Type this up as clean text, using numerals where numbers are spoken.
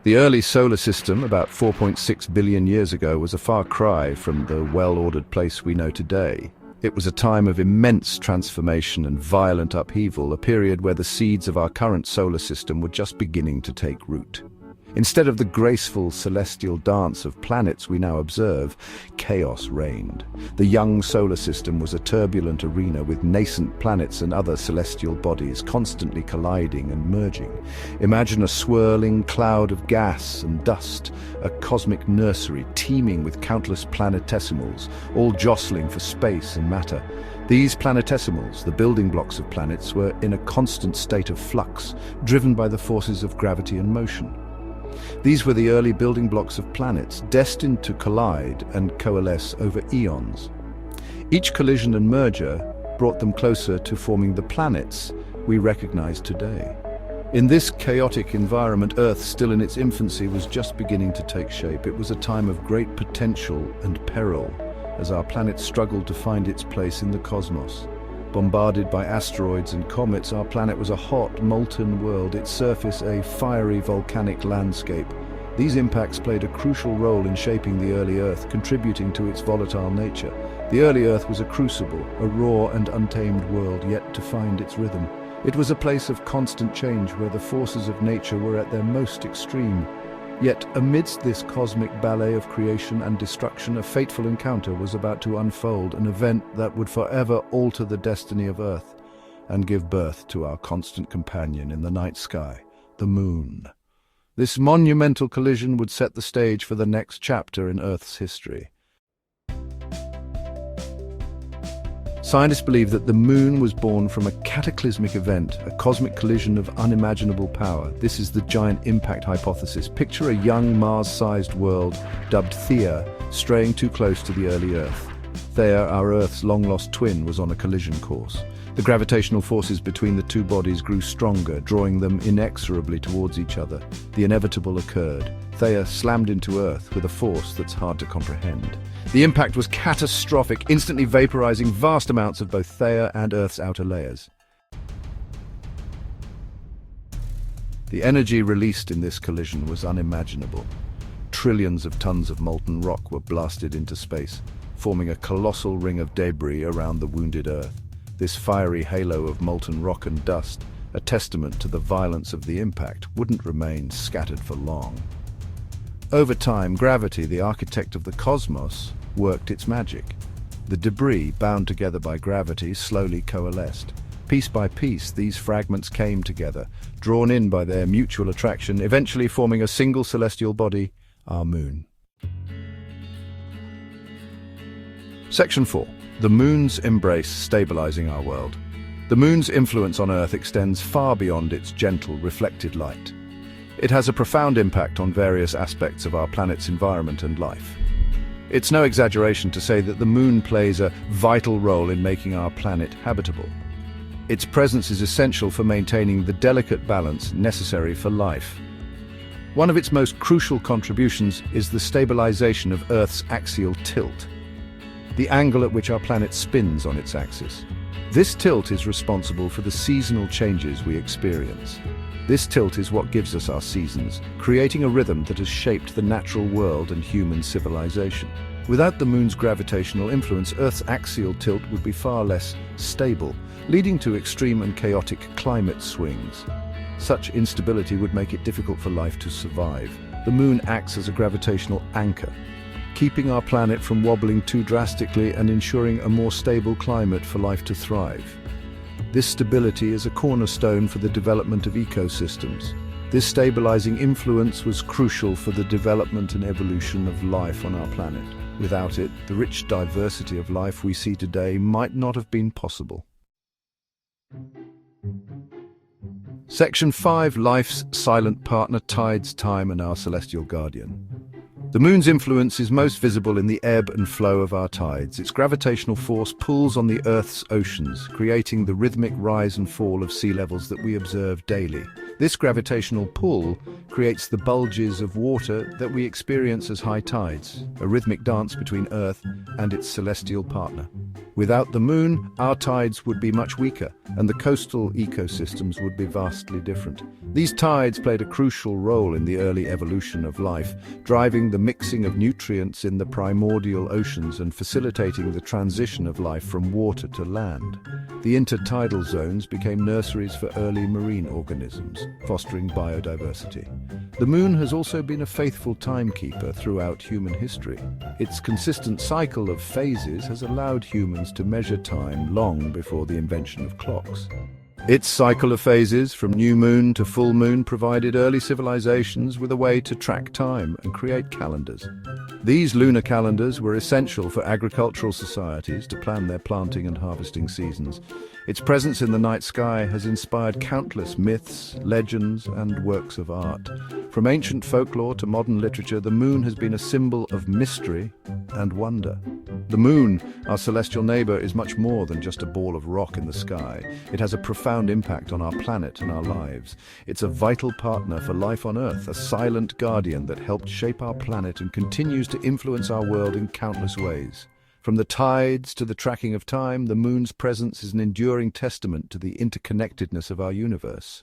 The early solar system, about 4.6 billion years ago, was a far cry from the well-ordered place we know today. It was a time of immense transformation and violent upheaval, a period where the seeds of our current solar system were just beginning to take root. Instead of the graceful celestial dance of planets we now observe, chaos reigned. The young solar system was a turbulent arena with nascent planets and other celestial bodies constantly colliding and merging. Imagine a swirling cloud of gas and dust, a cosmic nursery teeming with countless planetesimals, all jostling for space and matter. These planetesimals, the building blocks of planets, were in a constant state of flux, driven by the forces of gravity and motion. These were the early building blocks of planets, destined to collide and coalesce over eons. Each collision and merger brought them closer to forming the planets we recognize today. In this chaotic environment, Earth, still in its infancy, was just beginning to take shape. It was a time of great potential and peril, as our planet struggled to find its place in the cosmos. Bombarded by asteroids and comets, our planet was a hot, molten world, its surface a fiery volcanic landscape. These impacts played a crucial role in shaping the early Earth, contributing to its volatile nature. The early Earth was a crucible, a raw and untamed world yet to find its rhythm. It was a place of constant change where the forces of nature were at their most extreme. Yet, amidst this cosmic ballet of creation and destruction, a fateful encounter was about to unfold, an event that would forever alter the destiny of Earth and give birth to our constant companion in the night sky, the Moon. This monumental collision would set the stage for the next chapter in Earth's history. Scientists believe that the Moon was born from a cataclysmic event, a cosmic collision of unimaginable power. This is the giant impact hypothesis. Picture a young Mars-sized world, dubbed Theia, straying too close to the early Earth. Theia, our Earth's long-lost twin, was on a collision course. The gravitational forces between the two bodies grew stronger, drawing them inexorably towards each other. The inevitable occurred. Theia slammed into Earth with a force that's hard to comprehend. The impact was catastrophic, instantly vaporizing vast amounts of both Theia and Earth's outer layers. The energy released in this collision was unimaginable. Trillions of tons of molten rock were blasted into space, forming a colossal ring of debris around the wounded Earth. This fiery halo of molten rock and dust, a testament to the violence of the impact, wouldn't remain scattered for long. Over time, gravity, the architect of the cosmos, worked its magic. The debris, bound together by gravity, slowly coalesced. Piece by piece, these fragments came together, drawn in by their mutual attraction, eventually forming a single celestial body, our Moon. Section 4. The Moon's embrace stabilizing our world. The Moon's influence on Earth extends far beyond its gentle, reflected light. It has a profound impact on various aspects of our planet's environment and life. It's no exaggeration to say that the Moon plays a vital role in making our planet habitable. Its presence is essential for maintaining the delicate balance necessary for life. One of its most crucial contributions is the stabilization of Earth's axial tilt, the angle at which our planet spins on its axis. This tilt is responsible for the seasonal changes we experience. This tilt is what gives us our seasons, creating a rhythm that has shaped the natural world and human civilization. Without the Moon's gravitational influence, Earth's axial tilt would be far less stable, leading to extreme and chaotic climate swings. Such instability would make it difficult for life to survive. The Moon acts as a gravitational anchor, keeping our planet from wobbling too drastically and ensuring a more stable climate for life to thrive. This stability is a cornerstone for the development of ecosystems. This stabilizing influence was crucial for the development and evolution of life on our planet. Without it, the rich diversity of life we see today might not have been possible. Section 5. Life's silent partner, tides, time, and our celestial guardian. The Moon's influence is most visible in the ebb and flow of our tides. Its gravitational force pulls on the Earth's oceans, creating the rhythmic rise and fall of sea levels that we observe daily. This gravitational pull creates the bulges of water that we experience as high tides, a rhythmic dance between Earth and its celestial partner. Without the moon, our tides would be much weaker, and the coastal ecosystems would be vastly different. These tides played a crucial role in the early evolution of life, driving the mixing of nutrients in the primordial oceans and facilitating the transition of life from water to land. The intertidal zones became nurseries for early marine organisms, fostering biodiversity. The moon has also been a faithful timekeeper throughout human history. Its consistent cycle of phases has allowed humans to measure time long before the invention of clocks. Its cycle of phases, from new moon to full moon, provided early civilizations with a way to track time and create calendars. These lunar calendars were essential for agricultural societies to plan their planting and harvesting seasons. Its presence in the night sky has inspired countless myths, legends, and works of art. From ancient folklore to modern literature, the moon has been a symbol of mystery and wonder. The moon, our celestial neighbor, is much more than just a ball of rock in the sky. It has a profound impact on our planet and our lives. It's a vital partner for life on Earth, a silent guardian that helped shape our planet and continues to influence our world in countless ways. From the tides to the tracking of time, the moon's presence is an enduring testament to the interconnectedness of our universe.